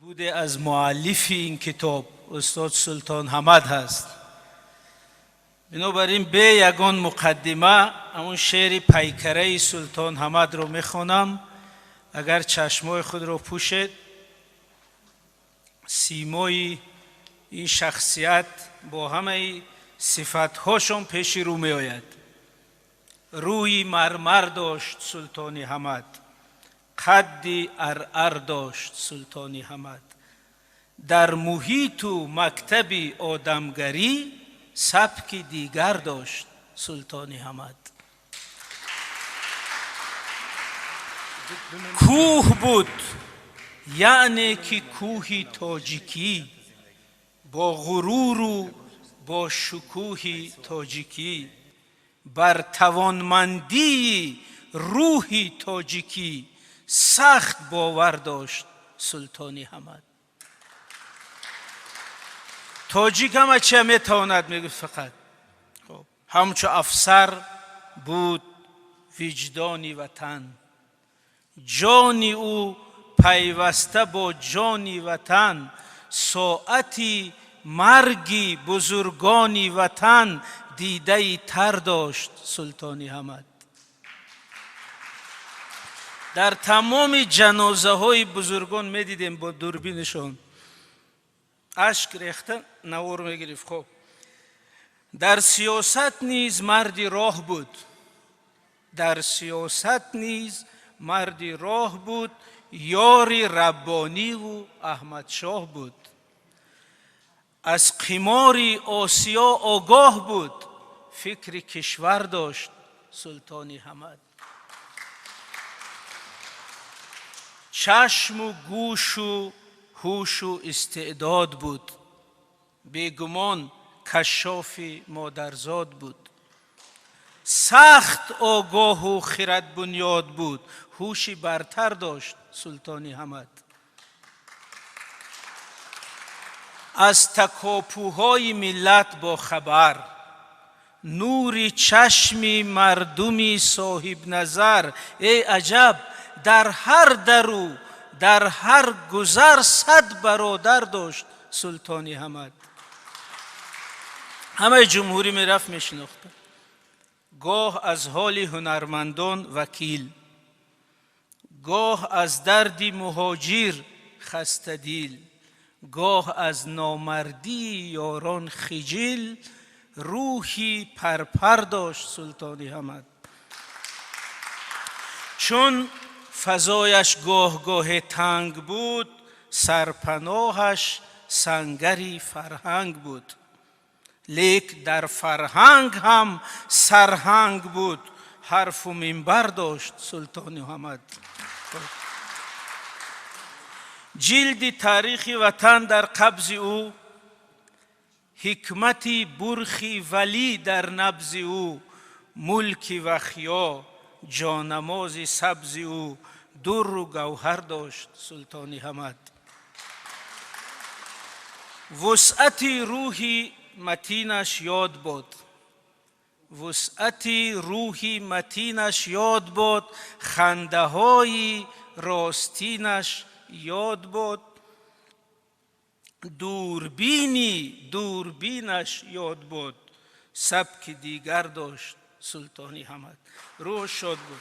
بوده از مؤلف این کتاب استاد سلطان حمد هست. بنابراین به یگان مقدمه همون شعر پیکره سلطان حمد رو میخونم. اگر چشمای خود رو پوشید، سیمای این شخصیت با همه صفتهاشون پیش رو می آید. روی مرمر داشت سلطان حمد، قدی ارعر داشت سلطان حمد. در محیط و مکتب آدمگری سبک دیگر داشت سلطان حمد. کوه بود، یعنی که کوه تاجیکی، با غرور و با شکوه تاجیکی، بر توانمندی روح تاجیکی سخت باور داشت سلطان حمد. تاجیک هم چه میتواند میگه؟ فقط همچو افسر بود وجدانی وطن، جانی او پیوسته با جانی وطن، ساعتی مرگی بزرگانی وطن دیده تر داشت سلطان حمد. در تمام جنازه های بزرگان میدیدیم با دوربینشون اشک ریخته نوار میگرفت. خب در سیاست نیز مردی راه بود، در سیاست نیز مردی راه بود، یاری ربانی و احمد شاه بود. از قمار آسیا آگاه بود، فکر کشور داشت سلطان حمد. چشم و گوش و هوش و استعداد بود، بیگمان کشاف مادرزاد بود. سخت آگاه و خرد بنیاد بود، هوشی برتر داشت سلطان حمد. از تکاپوهای ملت با خبر، نور چشم مردمی صاحب نظر. ای عجب، در هر درو در هر گذر 100 برادر داشت سلطان حمد. همه جمهوری میرفت میشناختن. گاه از حال هنرمندان وکیل، گاه از درد مهاجر خسته دیل، گاه از نامردی یاران خجل، روحی پرپر داشت سلطان حمد. چون فضایش گاه گاه تنگ بود، سرپناهش سنگری فرهنگ بود. لیک در فرهنگ هم سرهنگ بود، حرف و منبر داشت سلطان حمد. جلد تاریخ وطن در قبض او، حکمتی برخی ولی در نبض او، ملک وخیا جانماز سبز او، در و گوهر داشت سلطان حمد. وسعت روحی متینش یاد بود، وسعت روحی متینش یاد بود، خنده های راستینش یاد بود، دوربینش یاد بود، سبک دیگر داشت سلطان حمد. روح شاد بود.